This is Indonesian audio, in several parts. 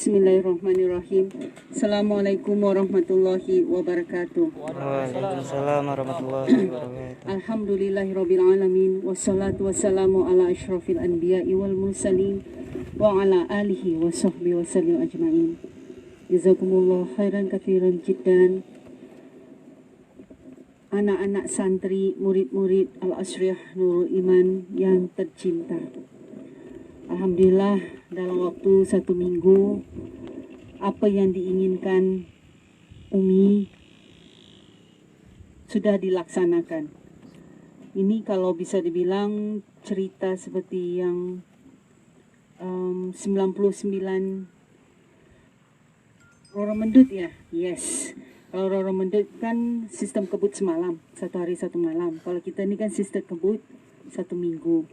Bismillahirrahmanirrahim. Assalamualaikum warahmatullahi wabarakatuh. Waalaikumsalam warahmatullahi wabarakatuh. Alhamdulillahirabbil alamin wassalatu wassalamu ala asyrafil anbiya'i wal mursalin wa ala alihi wa sahbihi wasallim ajma'in. Jazakumullah khairan katsiran jiddan. Anak-anak santri, murid-murid Al-Asriyah Nurul Iman yang tercinta. Alhamdulillah dalam waktu 1 minggu apa yang diinginkan Umi sudah dilaksanakan. Ini kalau bisa dibilang cerita seperti yang 99 Roro Mendut ya. Yes. Kalau Roro Mendut kan sistem kebut semalam, 1 hari 1 malam. Kalau kita ini kan sistem kebut 1 minggu.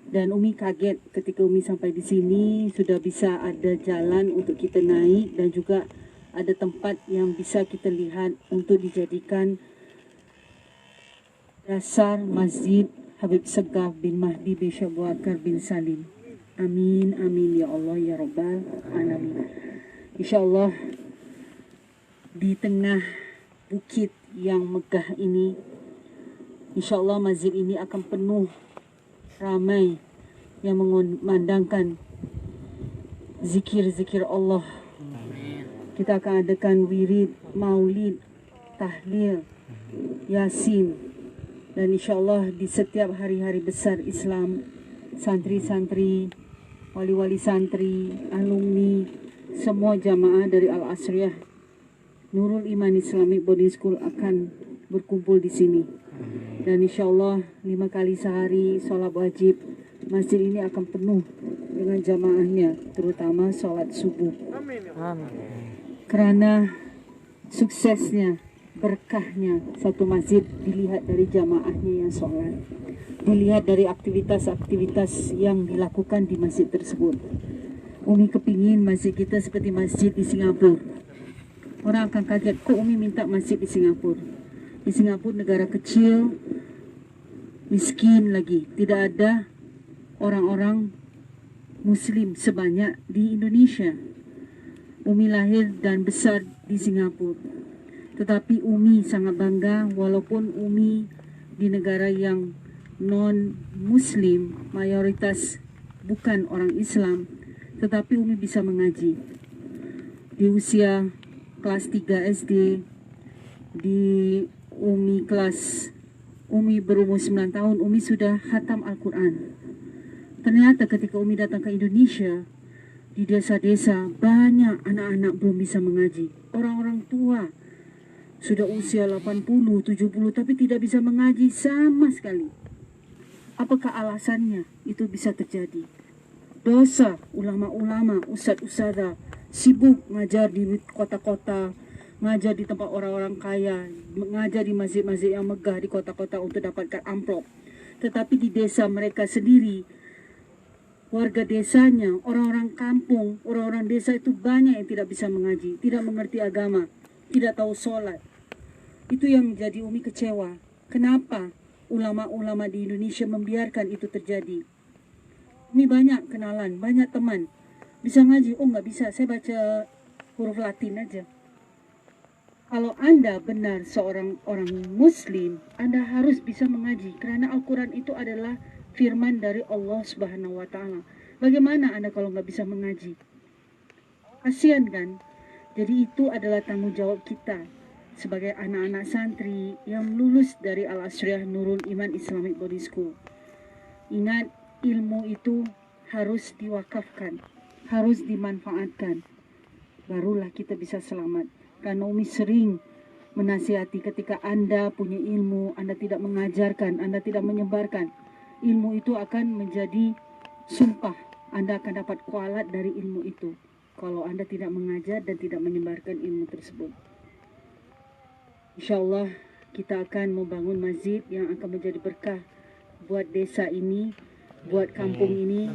Dan Umi kaget ketika Umi sampai di sini sudah bisa ada jalan untuk kita naik dan juga ada tempat yang bisa kita lihat untuk dijadikan dasar Masjid Habib Segaf bin Mahdi bin Syekh Abu Bakar bin Salim. Amin, amin ya Allah ya Rabbal Alamin. InsyaAllah di tengah bukit yang megah ini, InsyaAllah masjid ini akan penuh ramai yang mengumandangkan zikir-zikir Allah. Kita akan adakan wirid, maulid, tahlil, yasin. Dan insyaAllah di setiap hari-hari besar Islam, santri-santri, wali-wali santri, alumni, semua jamaah dari Al-Asriyah Nurul Iman Islamic Boarding School akan berkumpul di sini. Dan insyaAllah 5 kali sehari sholat wajib masjid ini akan penuh dengan jamaahnya, terutama sholat subuh. Amin. Karena suksesnya, berkahnya satu masjid dilihat dari jamaahnya yang sholat, dilihat dari aktivitas-aktivitas yang dilakukan di masjid tersebut. Umi kepingin masjid kita seperti masjid di Singapura. Orang akan kaget, kok Umi minta masjid di Singapura? Di Singapura negara kecil, miskin lagi, tidak ada orang-orang Muslim sebanyak di Indonesia. Umi lahir dan besar di Singapura, tetapi Umi sangat bangga walaupun Umi di negara yang non-Muslim, mayoritas bukan orang Islam, tetapi Umi bisa mengaji. Di usia kelas 3 SD, di Umi berumur 9 tahun, Umi sudah khatam Al-Quran. Ternyata ketika Umi datang ke Indonesia, di desa-desa banyak anak-anak belum bisa mengaji. Orang-orang tua sudah usia 80, 70 tapi tidak bisa mengaji sama sekali. Apakah alasannya itu bisa terjadi? Dosa ulama-ulama, ustadz-ustadzah sibuk ngajar di kota-kota, ngajar di tempat orang-orang kaya, ngajar di masjid-masjid yang megah di kota-kota untuk dapatkan amplop. Tetapi di desa mereka sendiri, warga desanya, orang-orang kampung, orang-orang desa itu banyak yang tidak bisa mengaji, tidak mengerti agama, tidak tahu sholat. Itu yang menjadi Umi kecewa. Kenapa ulama-ulama di Indonesia membiarkan itu terjadi? Umi banyak kenalan, banyak teman. Bisa ngaji? Oh nggak bisa, saya baca huruf Latin aja. Kalau Anda benar seorang orang Muslim, Anda harus bisa mengaji. Karena Al-Quran itu adalah firman dari Allah Subhanahu wa Ta'ala. Bagaimana Anda kalau nggak bisa mengaji? Kasian kan? Jadi itu adalah tanggung jawab kita sebagai anak-anak santri yang lulus dari Al-Asriyah Nurul Iman Islamic Boarding School. Ingat, ilmu itu harus diwakafkan, harus dimanfaatkan. Barulah kita bisa selamat. Karena Umi sering menasihati, ketika Anda punya ilmu, Anda tidak mengajarkan, Anda tidak menyebarkan, ilmu itu akan menjadi sumpah. Anda akan dapat kualat dari ilmu itu kalau Anda tidak mengajar dan tidak menyebarkan ilmu tersebut. InsyaAllah kita akan membangun masjid yang akan menjadi berkah buat desa ini, buat kampung ini,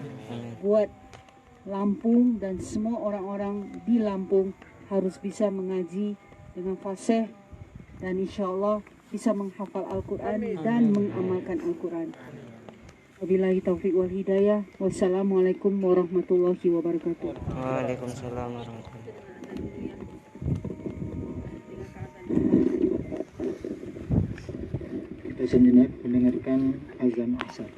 buat Lampung, dan semua orang-orang di Lampung harus bisa mengaji dengan fasih dan insya Allah bisa menghafal Al-Quran dan mengamalkan Al-Quran. Wabillahi taufiq wal hidayah. Wassalamualaikum warahmatullahi wabarakatuh. Waalaikumsalam warahmatullahi. Kita sejenak mendengarkan azan asar.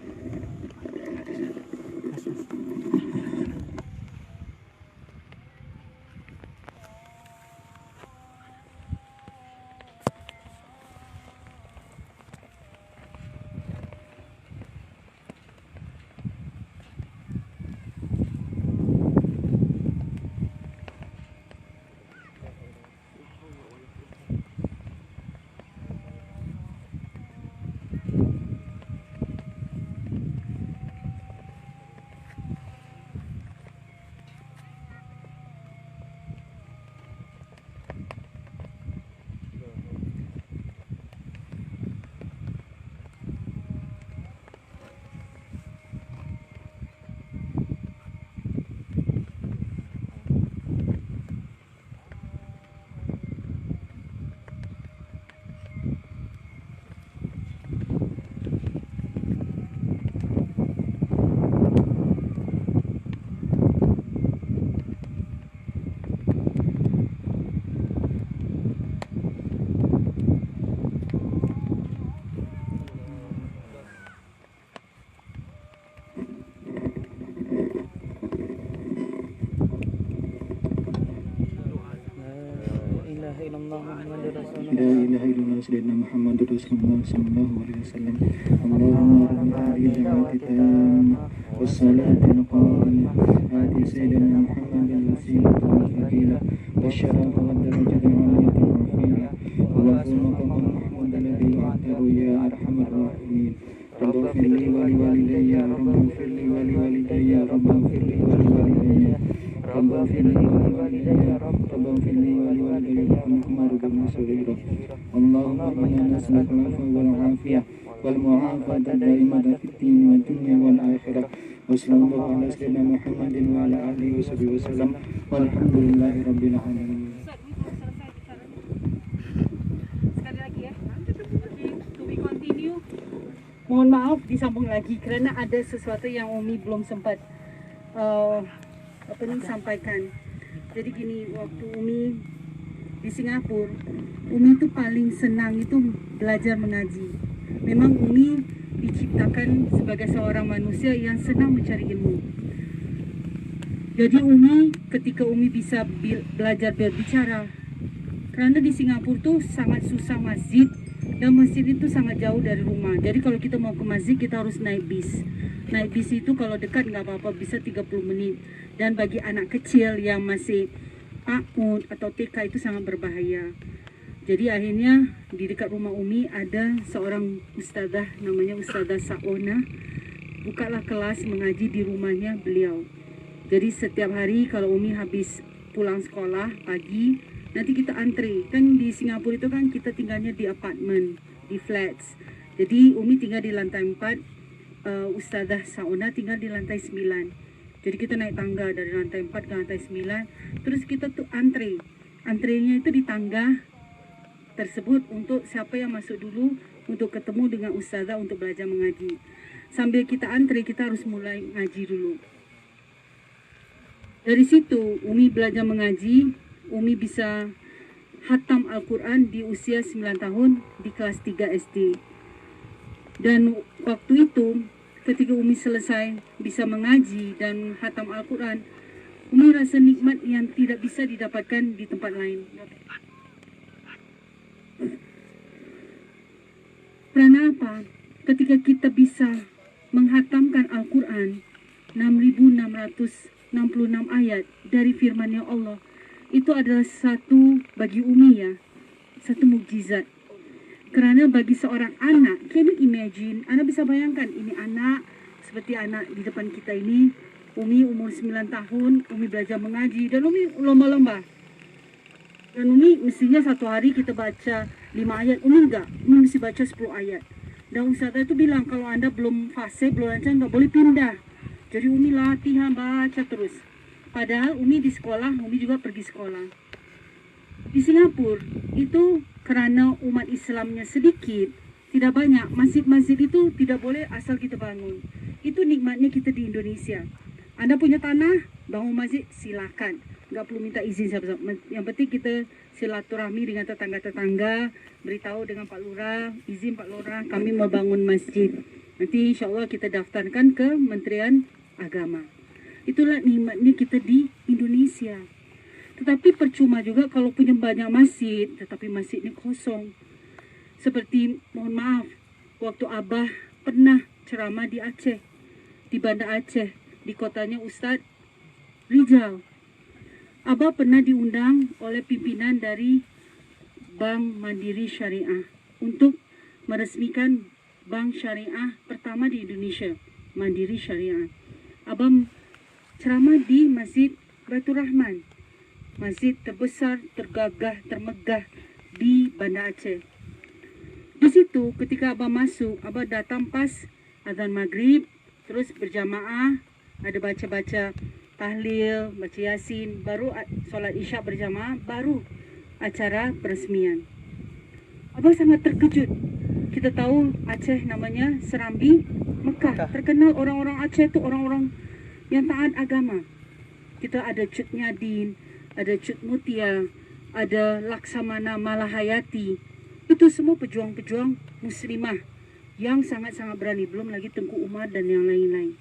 La ilaha illallah sayyidina Muhammadur Rasulullah sallallahu alaihi wasallam. Allahumma rabbi hadhihi da'wati tammah was-salati al-qa'imah ati sayyidina Muhammadin wasilata wal fadilah wasyarafa wad darajata al-'aliyata al-rafiyah Allahumma qam Muhammad alladhi wa'atahu ya arhamar rahimin. Rabbana li wa li walidayya rabbana li wa li walidayya rabbana li wa li walidayya Rabbana firli wa li walidayya Rabbana firli wa li walidayya Allahumma rabbana saghira Allahumma inna nas'aluka al-'afwa wal 'afiyah wal mu'afata daimata fid din wad dunya wal akhirah wa sallallahu ala sayyidina Muhammadin wa ala alihi wa sahbihi wasallam walhamdulillahi rabbil alamin. Sekali lagi ya. To be continue. Mohon maaf disambung lagi kerana ada sesuatu yang Umi belum sempat sampaikan. Jadi gini, waktu Umi di Singapura, Umi itu paling senang itu belajar mengaji. Memang Umi diciptakan sebagai seorang manusia yang senang mencari ilmu. Jadi Umi ketika Umi bisa belajar berbicara, karena di Singapura tuh sangat susah masjid dan masjid itu sangat jauh dari rumah. Jadi kalau kita mau ke masjid kita harus naik bis. Naik bis itu kalau dekat nggak apa-apa, bisa 30 menit. Dan bagi anak kecil yang masih PAUD atau TK itu sangat berbahaya. Jadi akhirnya di dekat rumah Umi ada seorang ustazah namanya Ustazah Saona. Bukalah kelas mengaji di rumahnya beliau. Jadi setiap hari kalau Umi habis pulang sekolah pagi, nanti kita antri. Kan di Singapura itu kan kita tinggalnya di apartemen, di flats. Jadi Umi tinggal di lantai 4, Ustazah Saona tinggal di lantai 9. Jadi kita naik tangga dari lantai 4 ke lantai 9. Terus kita tuh antri. Antrinya itu di tangga tersebut untuk siapa yang masuk dulu untuk ketemu dengan ustazah untuk belajar mengaji. Sambil kita antri, kita harus mulai ngaji dulu. Dari situ Umi belajar mengaji. Umi bisa khatam Al-Quran di usia 9 tahun di kelas 3 SD. Dan waktu itu ketika Umi selesai bisa mengaji dan khatam Al-Quran, Umi rasa nikmat yang tidak bisa didapatkan di tempat lain. Karena apa? Ketika kita bisa menghatamkan Al-Quran 6.666 ayat dari firman-Nya Allah, itu adalah satu bagi Umi ya, satu mukjizat. Karena bagi seorang anak, can you imagine, Anda bisa bayangkan ini anak seperti anak di depan kita ini. Umi umur 9 tahun, Umi belajar mengaji dan Umi lomba-lomba. Dan Umi mestinya satu hari kita baca 5 ayat, Umi enggak, Umi mesti baca 10 ayat. Dan ustazah itu bilang kalau Anda belum fase, belum lancar, enggak boleh pindah. Jadi Umi latihan baca terus. Padahal Umi di sekolah, Umi juga pergi sekolah. Di Singapura itu karena umat Islamnya sedikit, tidak banyak, masjid-masjid itu tidak boleh asal kita bangun. Itu nikmatnya kita di Indonesia. Anda punya tanah, bangun masjid, silakan. Nggak perlu minta izin siapa-siapa. Yang penting kita silaturahmi dengan tetangga-tetangga, beritahu dengan Pak Lurah, izin Pak Lurah, kami mau bangun masjid. Nanti insya Allah kita daftarkan ke Kementerian Agama. Itulah nikmatnya kita di Indonesia. Tetapi percuma juga kalau punya banyak masjid, tetapi masjidnya kosong. Seperti, mohon maaf, waktu Abah pernah ceramah di Aceh, di Banda Aceh, di kotanya Ustadz Rizal. Abah pernah diundang oleh pimpinan dari Bank Mandiri Syariah untuk meresmikan bank syariah pertama di Indonesia, Mandiri Syariah. Abah ceramah di Masjid Baitur Rahman, masjid terbesar, tergagah, termegah di Banda Aceh. Di situ ketika Abah masuk, Abah datang pas azan maghrib, terus berjamaah, ada baca-baca tahlil, baca yasin, baru sholat isya berjamaah, baru acara peresmian. Abah sangat terkejut. Kita tahu Aceh namanya Serambi Mekah. Terkenal orang-orang Aceh itu orang-orang yang taat agama. Kita ada Cut Nyadin, ada Cut Mutia, ada Laksamana Malahayati. Itu semua pejuang-pejuang muslimah yang sangat-sangat berani. Belum lagi Tengku Umar dan yang lain-lain.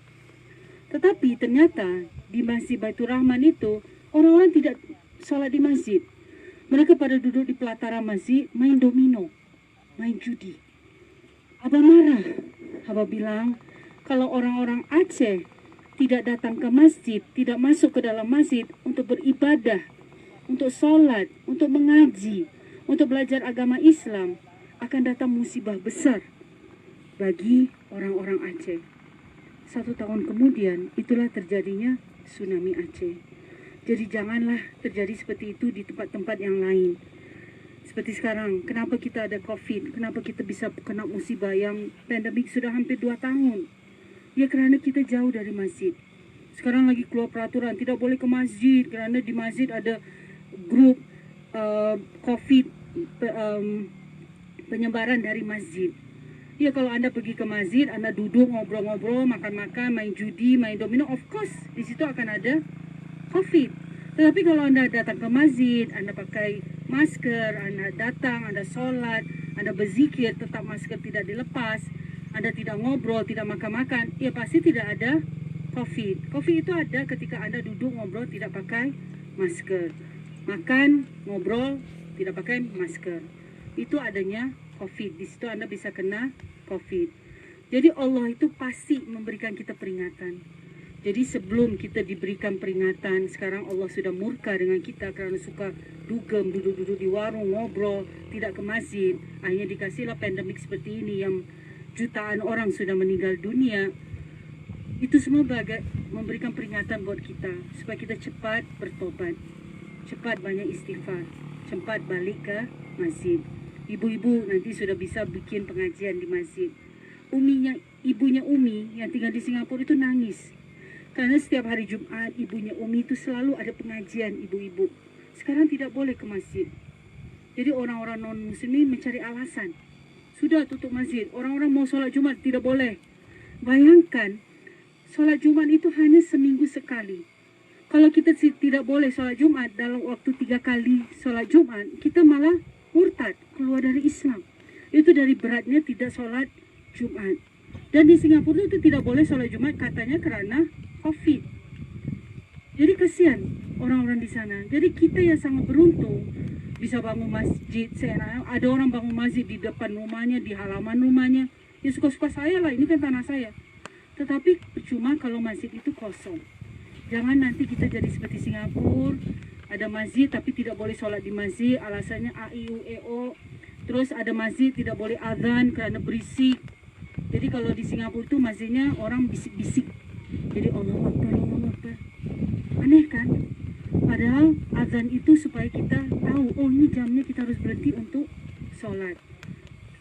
Tetapi ternyata di Masjid Baitur Rahman itu orang-orang tidak sholat di masjid. Mereka pada duduk di pelataran masjid main domino, main judi. Abah marah. Abah bilang kalau orang-orang Aceh tidak datang ke masjid, tidak masuk ke dalam masjid untuk beribadah, untuk sholat, untuk mengaji, untuk belajar agama Islam, akan datang musibah besar bagi orang-orang Aceh. 1 tahun kemudian itulah terjadinya tsunami Aceh. Jadi janganlah terjadi seperti itu di tempat-tempat yang lain. Seperti sekarang, kenapa kita ada COVID? Kenapa kita bisa kena musibah yang pandemik sudah hampir 2 tahun? Ya kerana kita jauh dari masjid. Sekarang lagi keluar peraturan tidak boleh ke masjid kerana di masjid ada grup COVID penyebaran dari masjid. Ya kalau Anda pergi ke masjid, Anda duduk ngobrol-ngobrol, makan-makan, main judi, main domino, of course di situ akan ada COVID. Tetapi kalau Anda datang ke masjid, Anda pakai masker, Anda datang, Anda sholat, Anda berzikir, tetap masker tidak dilepas, Anda tidak ngobrol, tidak makan-makan, ya pasti tidak ada COVID. COVID itu ada ketika Anda duduk ngobrol tidak pakai masker. Makan, ngobrol, tidak pakai masker. Itu adanya COVID. Di situ Anda bisa kena COVID. Jadi Allah itu pasti memberikan kita peringatan. Jadi sebelum kita diberikan peringatan, sekarang Allah sudah murka dengan kita kerana suka dugem, duduk-duduk di warung, ngobrol, tidak ke masjid. Akhirnya dikasihlah pandemik seperti ini yang jutaan orang sudah meninggal dunia. Itu semua memberikan peringatan buat kita supaya kita cepat bertobat, cepat banyak istighfar, cepat balik ke masjid. Ibu-ibu nanti sudah bisa bikin pengajian di masjid. Ibunya Umi yang tinggal di Singapura itu nangis. Karena setiap hari Jumat ibunya Umi itu selalu ada pengajian ibu-ibu. Sekarang tidak boleh ke masjid. Jadi orang-orang non-muslim mencari alasan. Sudah tutup masjid. Orang-orang mau sholat Jumat tidak boleh. Bayangkan, sholat Jumat itu hanya seminggu sekali. Kalau kita tidak boleh sholat Jumat dalam waktu 3 kali sholat Jumat, kita malah murtad, keluar dari Islam. Itu dari beratnya tidak sholat Jumat. Dan di Singapura itu tidak boleh sholat Jumat katanya kerana COVID. Jadi kasihan orang-orang di sana. Jadi kita yang sangat beruntung bisa bangun masjid. Ada orang bangun masjid di depan rumahnya, di halaman rumahnya. Ya suka-suka saya lah, ini kan tanah saya. Tetapi percuma kalau masjid itu kosong. Jangan nanti kita jadi seperti Singapura, ada masjid tapi tidak boleh sholat di masjid, alasannya AIUEO. Terus ada masjid tidak boleh azan kerana berisik. Jadi kalau di Singapura itu masjidnya orang bisik-bisik. Jadi Allahu Akbar, Allahu Akbar. Aneh kan? Padahal azan itu supaya kita tahu, oh ini jamnya kita harus berhenti untuk sholat.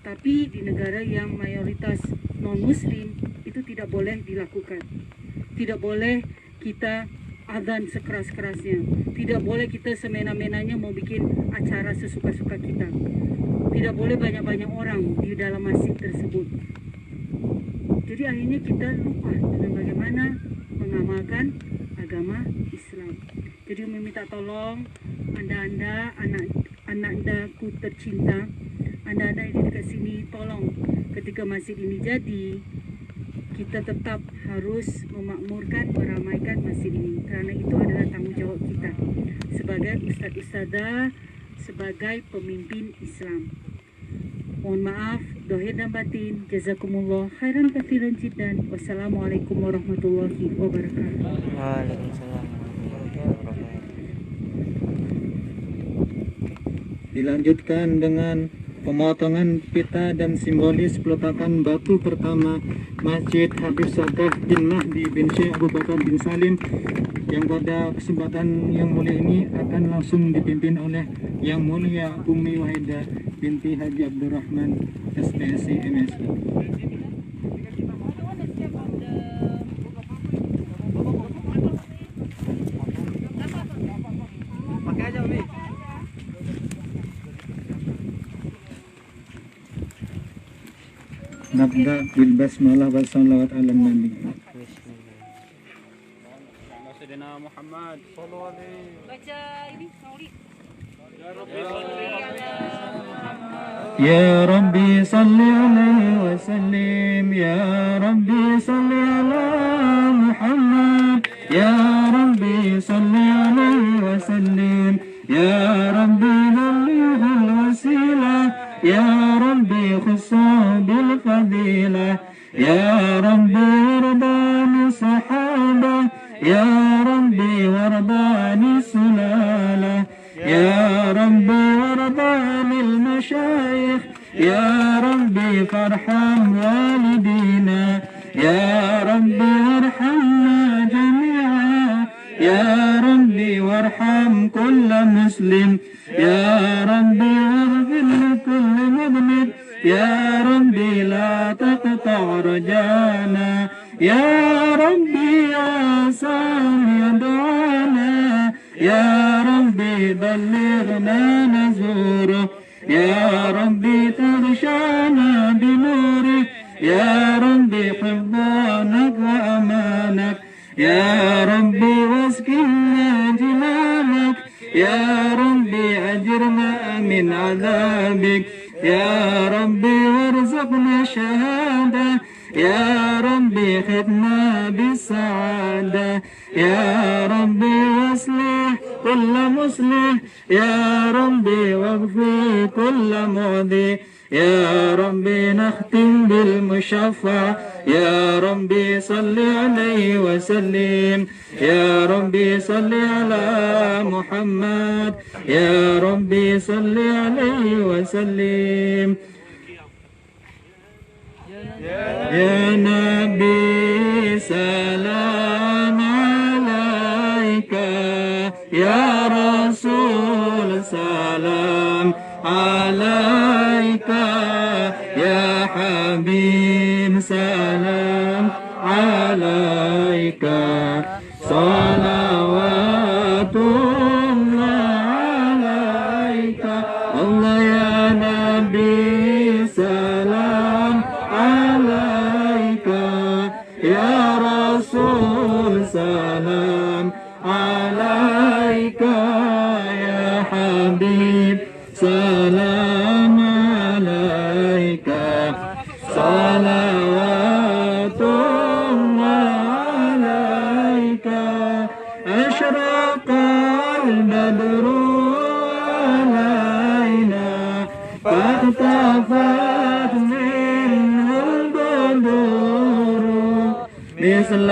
Tapi di negara yang mayoritas non-muslim itu tidak boleh dilakukan. Tidak boleh kita azan sekeras-kerasnya. Tidak boleh kita semena-menanya mau bikin acara sesuka-suka kita. Tidak boleh banyak-banyak orang di dalam masjid tersebut. Jadi akhirnya kita lupa dengan bagaimana mengamalkan agama Islam. Jadi Umi minta tolong anda-anda, anak-anakku tercinta, anda-anda yang dekat sini, tolong ketika masjid ini jadi, kita tetap harus memakmurkan, meramaikan masjid ini, karena itu adalah tanggung jawab kita sebagai ustadz-ustadzah, sebagai pemimpin Islam. Mohon maaf, dohir dan batin. Jazakumullah khairan katsiran jiddan. Wassalamualaikum warahmatullahi wabarakatuh. Waalaikumsalam warahmatullahi wabarakatuh. Dilanjutkan dengan pemotongan pita dan simbolis peletakan batu pertama Masjid Habib Sagaf bin Mahdi bin Syekh Abu Bakar bin Salim, yang pada kesempatan yang mulia ini akan langsung dipimpin oleh Yang Mulia Umi Wahidah binti Haji Abdurrahman SPSI MSI. Nabda bil basmalah wa salawat ala nabi. Sayyidina Muhammad sallallahu alaihi. Baca ini maulid. Ya Rabbi salli alaihi wa sallim, ya Rabbi salli ala Muhammad, ya Rabbi salli alaihi wa sallim, ya Rabbi balligh al-wasilah, ya Rabbi khussa bil fadilah, ya Rabbi wardani sahabah, ya Rabbi wardani sulalah, يا ربي وارضى للمشايخ، يا ربي فارحم والدينا، يا ربي وارحمنا جميعا، يا ربي وارحم كل مسلم، يا ربي واغفر لكل مذنب، يا ربي لا تقطع رجانا، يا ربي يا سامي دعانا، يا ربي بلغنا نزوره، يا ربي تغشانا بنورك، يا ربي حفظانك وأمانك، يا ربي واسقنا جنانك، يا ربي أجرنا من عذابك، يا ربي وارزقنا شهادة، يا ربي ختنا بالسعادة، يا ربي واصلح كل مصلح، يا ربي واغفر كل معذي، يا ربي نختم بالمشفع، يا ربي صل عليه وسلم، يا ربي صل على محمد، يا ربي صل عليه وسلم. يا نبي سلام عليك، يا رسول سلام عليك، يا حبيب سلام عليك، صلوات الله عليك، الله يا نبي سلام عليك، يا رسول سلام عليك، يا حبيب سلام عليك، صلوات الله عليك. أشرق البدر علينا فاختفت منه البدور مثل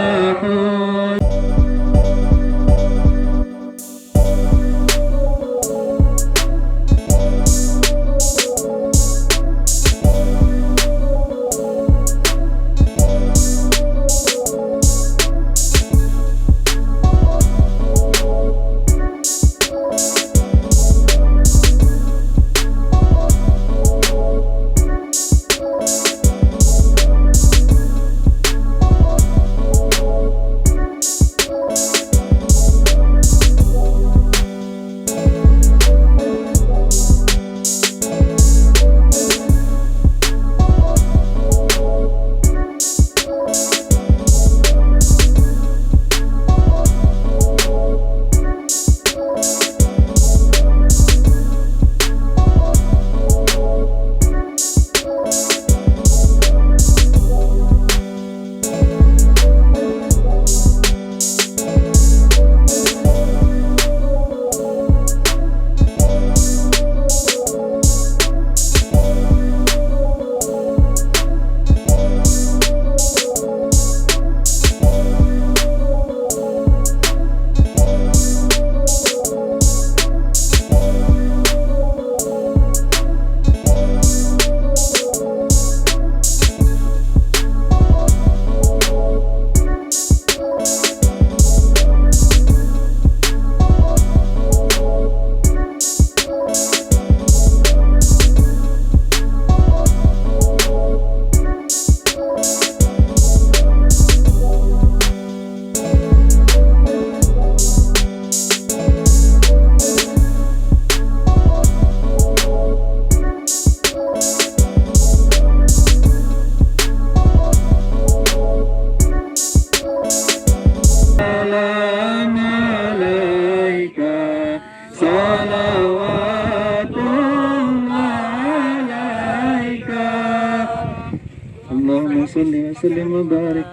وسلم وبارك.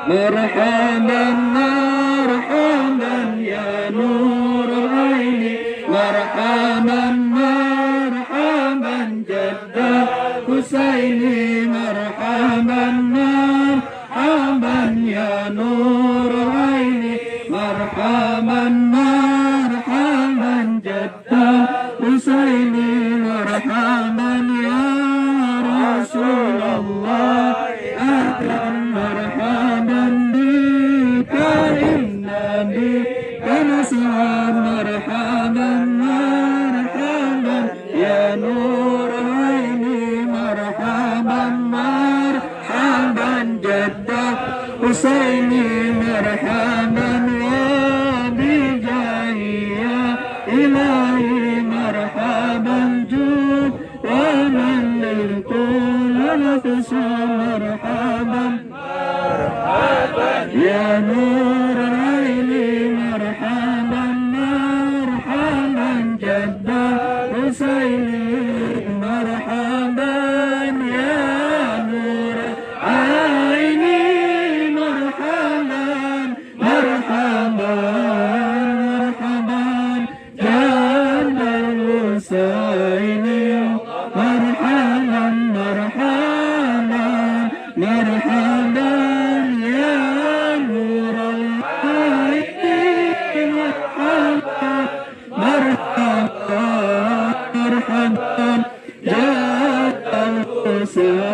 مرحبا مرحبا يا نور العين، مرحبا مرحبا جد حسين، مرحبا مرحبا يا نور العين، مرحبا مرحبا جد حسين، مرحبا يا رسول الله، أهلا مرحبا بك إنني كنسعى، مرحبا مرحبا يا نور العين، مرحبا مرحبا جد حسين، مرحبا وبجاهي يا إلهي، مرحبا جود ومن للكل نفس، مرحبا يا نور العين، مرحبا مرحبا جد حسين، مرحبا يا نور العين، مرحبا مرحبا مرحبا جد حسين، مرحبا مرحبا مرحبا يا نور العين، مرحبا مرحبا مرحبا جد الحسين،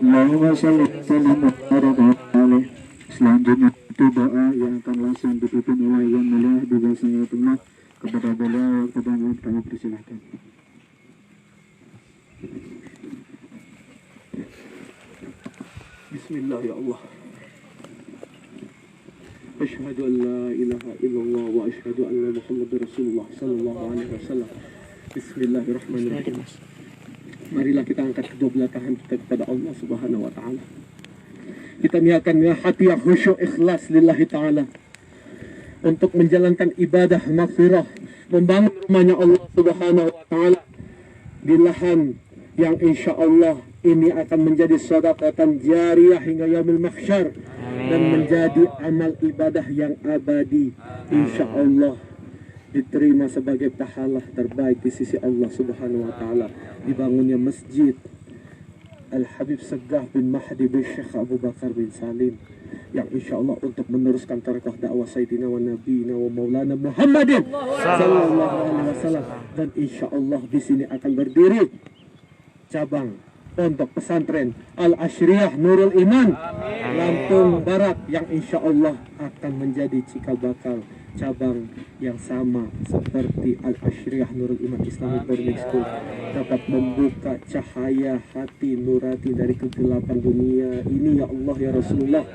Allahumma sholli wa sallim wa barik alaihi. Selanjutnya itu doa yang akan langsung dipimpin oleh Yang Mulia Habib Sayyidullah. Kepada beliau waktu dan kami persilahkan. Bismillah ya Allah. Asyhadu an la ilaha illallah wa asyhadu anna Muhammadar Rasulullah sallallahu alaihi wasallam. Bismillahirrahmanirrahim. Marilah kita angkat kedua belah tangan kita kepada Allah Subhanahu wa taala. Kita niatkan dengan hati yang khusyuk ikhlas lillahi taala untuk menjalankan ibadah maghfirah, membangun rumahnya Allah Subhanahu wa taala di lahan yang insya Allah ini akan menjadi sedekatan jariyah hingga yaumil mahsyar dan menjadi amal ibadah yang abadi insya Allah. diterima sebagai pahala terbaik di sisi Allah Subhanahu wa taala. Dibangunnya masjid Al-Habib Saggah bin Mahdi bin Syekh Abu Bakar bin Salim yang insya Allah untuk meneruskan tarekat dakwah Sayyidina wa Nabiyina wa Maulana Muhammadin sallallahu alaihi wasallam. Dan insya Allah di sini akan berdiri cabang pondok pesantren Al-Ashriyah Nurul Iman Lampung Barat yang insya Allah akan menjadi cikal bakal cabang yang sama seperti Al-Ashriyah Nurul Iman Islamic Boarding School, dapat membuka cahaya hati nurati dari kegelapan dunia ini ya Allah ya Rasulullah,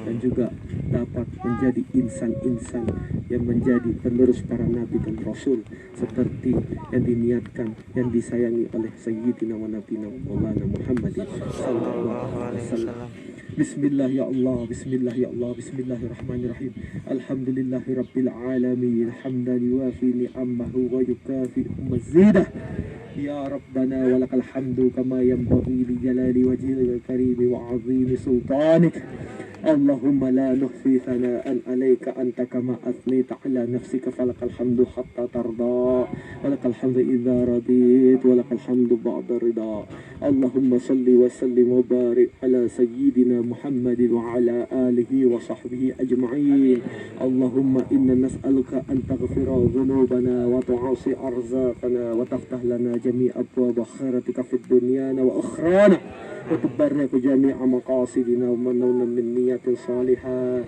dan juga dapat menjadi insan-insan yang menjadi penerus para nabi dan rasul seperti yang diniatkan, yang disayangi oleh Sayyidina wa Nabiyina Maulana Muhammadin sallallahu alaihi wasallam. Bismillah ya Allah, bismillah ya Allah, bismillahirrahmanirrahim. Alhamdulillahi rabbil alamin, hamdan yuwafi ni'amahu wa yukafi mazidah. Ya Rabbana walakal hamdu kama yanbaghi li jalali wajhil karim wa azimi sultanik. Allahumma la nuhsi thana'an alayka anta kama athnita ala nafsika falakal hamdu hatta tarda walakal hamdu idha radit walakal hamdu ba'da rida. Allahumma salli wa sallim wa barik ala sayyidina Muhammadin wa ala alihi wa sahbihi ajma'in. Allahumma inna nas'aluka an taghfira dhunubana wa tu'asi arzaqana wa taftah lana jami'a abwaba khairatika fid dunyana wa akhrana وتبرك جميع مقاصدنا ومنونا من نية صالحة.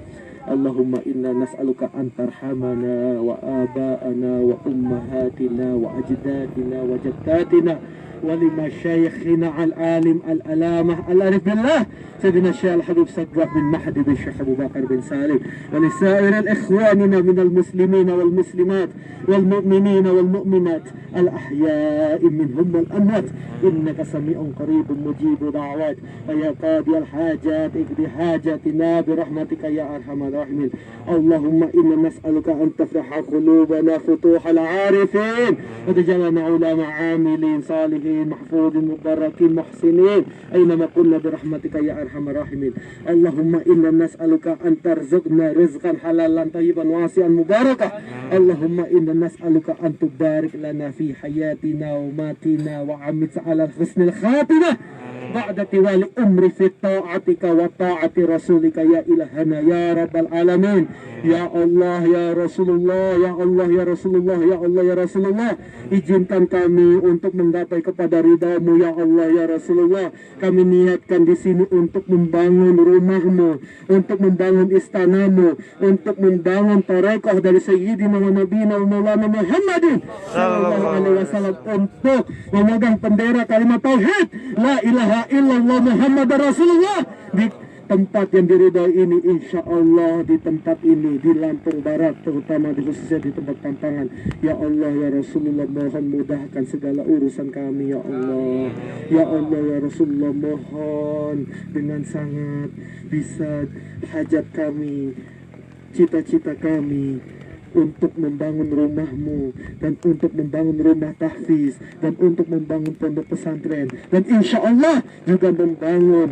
اللهم إنا نسألك أن ترحمنا وآباءنا وأمهاتنا وأجدادنا وجداتنا ولمشايخنا العالم الألامة العارف بالله سيدنا الشيخ الحبيب سقاف بن محدي بن الشيخ أبو بكر بن سالم، ولسائر الإخواننا من المسلمين والمسلمات والمؤمنين والمؤمنات الأحياء منهم والأموات، إنك سميع قريب مجيب دعوات ويا قاضي الحاجات اقض حاجاتنا برحمتك يا أرحم الراحمين. اللهم إنا نسألك أن تفتح قلوبنا فتوح العارفين وتجعلنا علماء عاملين صالحين محفوظين مباركين محسنين أينما كنا برحمتك يا أرحم الراحمين. اللهم إنا نسألك أن ترزقنا رزقا حلالا طيبا واسعا مباركا. اللهم إنا نسألك أن تبارك لنا في حياتنا وماتنا وعمت على حسن الخاتمة بعد طوال عمر في طاعتك وطاعة رسولك يا إلهنا يا رب العالمين. Ya Allah ya Rasulullah, ya Allah ya Rasulullah, ya Allah ya Rasulullah, izinkan kami untuk menggapai kepada ridhamu ya Allah ya Rasulullah. Kami niatkan di sini untuk membangun rumahmu, untuk membangun istanamu, untuk membangun tarekat dari Sayyidina wa Nabiyina Maulana Muhammadin sallallahu alaihi wasallam, untuk memegang bendera kalimat tauhid la ilaha illallah Muhammad Rasulullah di tempat yang diridhai ini, insya Allah di tempat ini di Lampung Barat, terutama di khususnya di tempat Kampangan. Ya Allah ya Rasulullah, mohon mudahkan segala urusan kami ya Allah. Ya Allah ya Rasulullah, mohon dengan sangat bisa hajat kami, cita-cita kami untuk membangun rumahmu dan untuk membangun rumah tahfiz dan untuk membangun pondok pesantren dan insya Allah juga membangun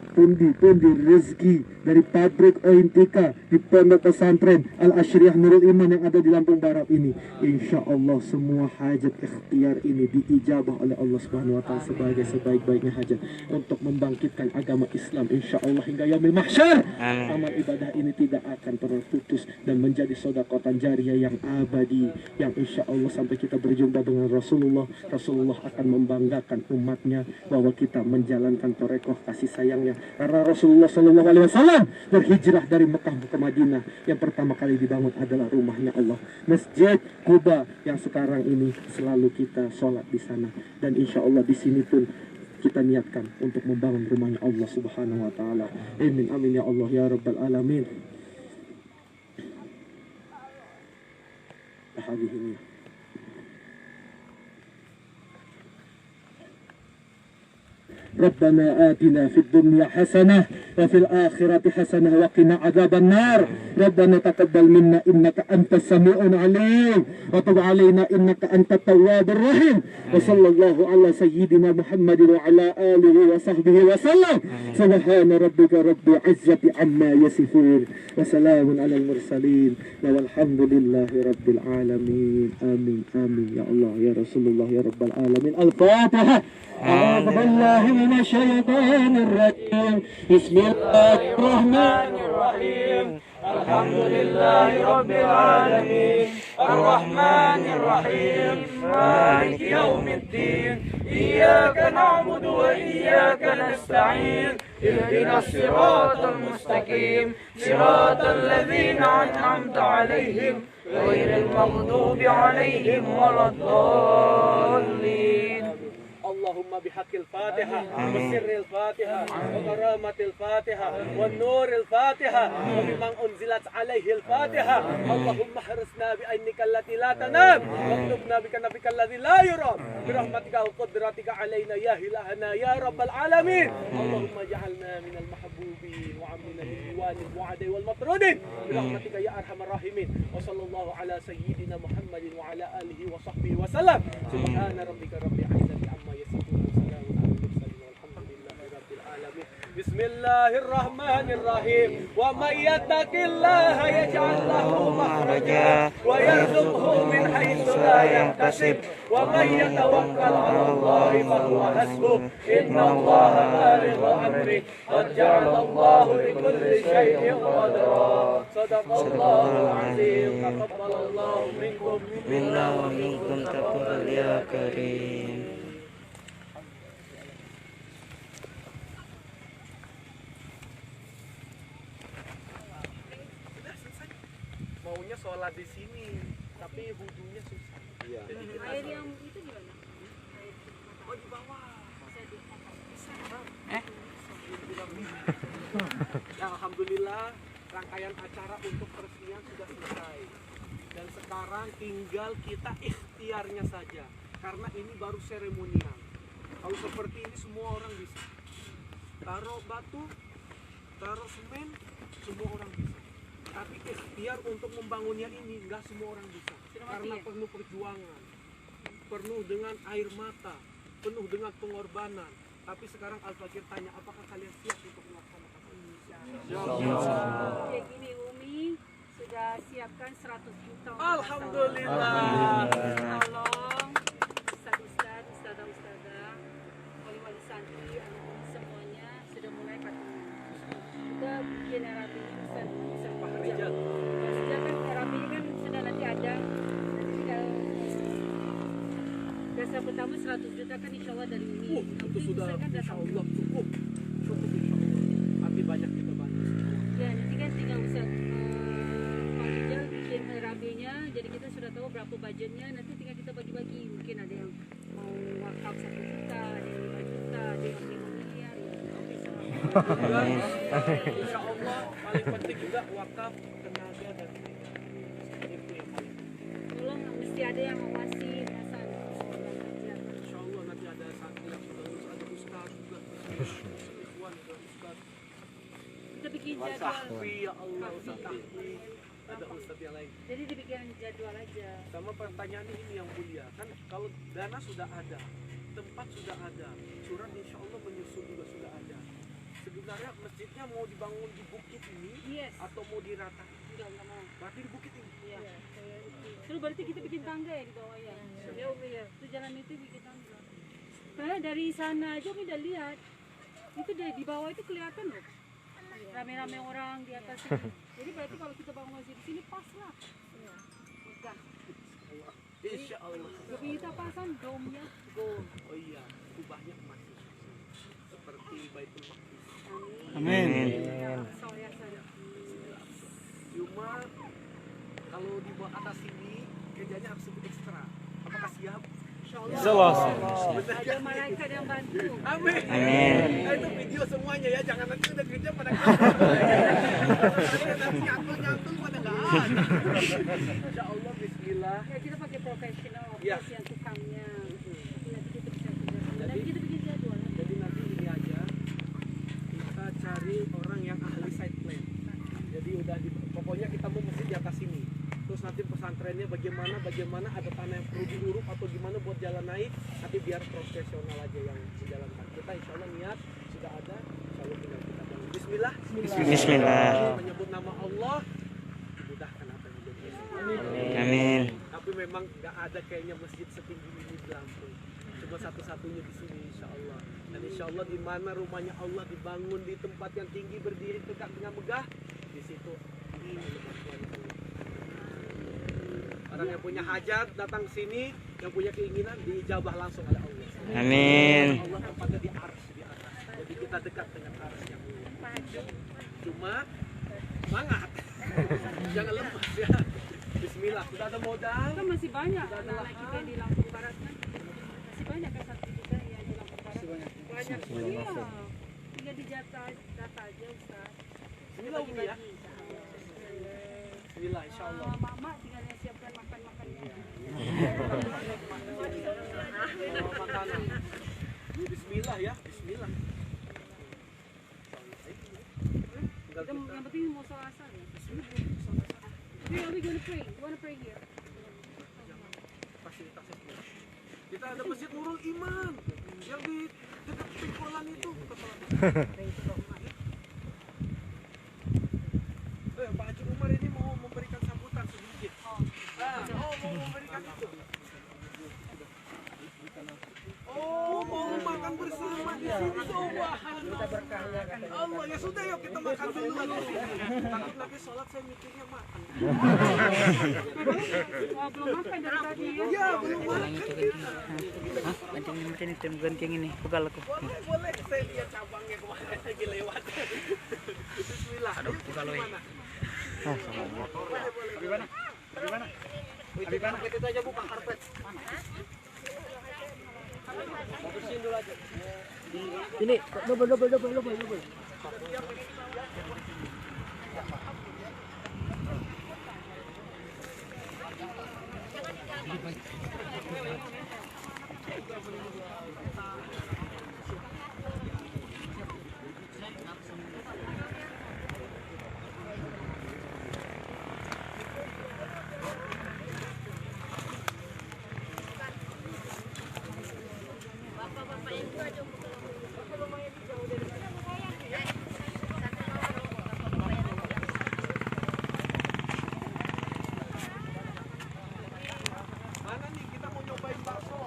pundi-pundi rezeki dari pabrik Ointika di pondok pesantren Al-Ashriyah Nurul Iman yang ada di Lampung Barat ini. Insya Allah semua hajat ikhtiar ini diijabah oleh Allah Subhanahu wa Ta'ala sebagai sebaik-baiknya hajat untuk membangkitkan agama Islam insya Allah hingga yaumil mahsyar. Amal ibadah ini tidak akan pernah putus dan menjadi sedekahatan jariyah yang abadi, yang insya Allah sampai kita berjumpa dengan Rasulullah, Rasulullah akan membanggakan umatnya bahwa kita menjalankan torekoh kasih sayangnya. Karena Rasulullah Shallallahu Alaihi Wasallam berhijrah dari Mekah ke Madinah, yang pertama kali dibangun adalah rumahnya Allah, Masjid Quba yang sekarang ini selalu kita sholat di sana, dan insya Allah di sini pun kita niatkan untuk membangun rumahnya Allah Subhanahu Wa Taala. Amin amin ya Allah ya Rabbal Alamin. Hadhihi Rabbana atina fid dunya hasanah wa fil akhirati hasanah wa qina adzabannar. Rabbana taqabbal minna innaka antas sami'un alim wa tub alaina innaka antat tawwabur rahim. Wa sallallahu ala sayyidina Muhammadin wa ala alihi wa sahbihi wa sallam. Subhana rabbika rabbil izzati amma yasifun wa salamun alal mursalin walhamdulillahi rabbil alamin. Amin amin ya Allah ya Rasulullah ya rabbal alamin. Al-Fatihah. أعوذ بالله من الشيطان الرجيم بسم الله الرحمن الرحيم الحمد لله رب العالمين الرحمن الرحيم مالك يوم الدين إياك نعبد وإياك نستعين اهدنا الصراط المستقيم صراط الذين أنعمت عليهم غير المغضوب عليهم ولا الضالين. اللهم بحق الفاتحة وسر الفاتحة وكرامة الفاتحة والنور الفاتحة وبمن أنزلت عليه الفاتحة. اللهم احرسنا بعينك التي لا تنام واكتبنا بكنفك الذي لا يرام برحمتك وقدرتك علينا يا إلهنا يا رب العالمين. اللهم اجعلنا من المحبوبين وعمنا بالديوان الوعد والمطرودين برحمتك يا أرحم الراحمين. وصلى الله على سيدنا محمد وعلى آله وصحبه وسلم. سبحان ربك رب العزة عما يصفون وسلام على المرسلين والحمد لله رب العالمين. بسم الله الرحمن الرحيم. ومن يتق الله يجعل له مخرجا ويرزقه من حيث لا يحتسب ومن يتوكل على الله فهو حسبه إن الله بالغ أمره قد جعل الله لكل شيء قدرا. صدق الله العظيم. تقبل الله منكم منا ومنكم تقبل يا كريم. Maunya sholat di sini, tapi wudhunya susah. Iya. Air yang itu gimana? Oh di bawah. Ya, alhamdulillah rangkaian acara untuk peresmian sudah selesai. Dan sekarang tinggal kita ikhtiarnya saja. Karena ini baru seremonial. Kalau seperti ini semua orang bisa. Taruh batu, taruh semen, semua orang bisa. Tapi ikhtiar untuk membangunnya ini nggak semua orang bisa. Karena penuh perjuangan, penuh dengan air mata, penuh dengan pengorbanan. Tapi sekarang Al-Fakir tanya, apakah kalian siap untuk melaksanakan ini? Kayak gini Umi sudah siapkan 100 juta. Alhamdulillah. Tolong Ustaz-Ustaz, Ustazah-Ustazah, wali-wali santri, anak-anak semuanya sudah mulai patungan. Sudah bikin RAB Ustaz Pak Rizal. Sudah kan RAB kan sudah nanti ada. Jadi kalau dasar pertama 100 juta kan insya Allah dari Umi. Itu sudah kan insya Allah cukup. Cukup insya Allah. Tapi banyak kita bantu. Ya nanti kan tinggal Ustaz Pak Rizal bikin RAB-nya. Jadi kita sudah tahu berapa budgetnya. Nanti tinggal kita bagi-bagi. Mungkin ada yang mau wakaf 1 juta, ada yang 5 juta, ada yang 5 miliar. Insya Allah paling penting juga wakaf tenaga dan pikiran. Itu yang paling penting. Tolong mesti ada yang mengawasi masa Insya Allah nanti ada santri yang sudah lulus, ada ustaz juga. Ikhwan juga ustaz. kita bikin jadwal. Sahwi ya Allah ustaz Tahwi. Ada ustaz yang lain. Jadi dibikin jadwal aja. Sama pertanyaan ini yang mulia kan kalau dana sudah ada, tempat sudah ada, surat insya Allah menyusul juga sudah ada. Sebenarnya masjidnya mau dibangun di bukit ini Yes. atau mau dirata? Enggak mau. Berarti di bukit ini. Iya. Terus berarti kita bikin tangga ya di bawah ya. Ya Umi ya. Itu jalan itu bikin tangga. Karena dari sana aja Umi udah lihat. Itu di bawah itu kelihatan loh. Rame-rame orang di atas sini. Jadi berarti kalau kita bangun masjid di sini pas lah. Iya. Megah. Insya Allah. Tapi kita pasang domnya gold. Oh iya, kubahnya emas seperti Baitul Maqdis. Amin. Amin. Soalnya sana. Cuma kalau di bawah atas sini kerjanya harus lebih ekstra. Apakah siap? Insyaallah. Ada malaikat yang bantu. Amin. Amin. Nah, itu video semuanya ya, jangan nanti udah kerja pada nanti nyantul pada nggak ada. Insya Allah, Bismillah. Ya kita pakai profesional, Ya. yang tukangnya. Nanti kita bisa kerja. Nanti kita bikin jadwal. Jadi nanti ini plan-nya bagaimana ada tanah yang perlu diuruk atau gimana buat jalan naik, tapi biar profesional aja yang menjalankan. Kita insya Allah niat sudah ada, insya Allah tinggal kita bangun. Bismillah. Bismillah. Menyebut nama Allah, dimudahkan apa yang menjadi. Amin. Tapi memang nggak ada kayaknya masjid setinggi ini di Lampung. Cuma satu-satunya di sini insya Allah. Dan insya Allah di mana rumahnya Allah dibangun di tempat yang tinggi, berdiri tegak dengan megah, di situ ini bantuan Allah. Orang yang punya hajat datang ke sini, yang punya keinginan diijabah langsung oleh Allah. Amin. Allah tempatnya di arsy di atas. Jadi kita dekat dengan arsy yang mulia. Cuma semangat, jangan lemas ya. Bismillah, sudah ada modal. Kan masih banyak anak-anak kita di Lampung Barat kan. Masih banyak kan satu kita ya di Lampung Barat. Banyak. Iya. Tinggal data aja Ustaz. Bismillah Umi ya. Bismillah insya Allah. Mama tinggal yang siapkan makan-makannya. Makanan. Bismillah ya, Bismillah. Tinggal kita Yang penting mau sholat asar ya. Yeah, we gonna pray. You wanna pray here? fasilitasnya semua. Kita ada masjid Nurul Iman yang di dekat Pingkolan itu. Pak Haji Umar ini mau memberikan sambutan sedikit. Mau memberikan itu. Mau makan bersama di sini. Allah ya sudah, yuk kita makan dulu lagi di sini. Takut lagi sholat saya mikirnya makan. Belum makan dari tadi ya? Ya belum makan kita. Macam itu ganti yang ini, pegal aku. Boleh saya lihat cabangnya kemarin lagi lewat. Bismillah. Aduh, buka loh. Boleh. Kita aja buka karpet. Bersihin dulu aja. Ini double. Mana nih kita mau nyobain bakso?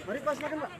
Mari pas makan, Pak.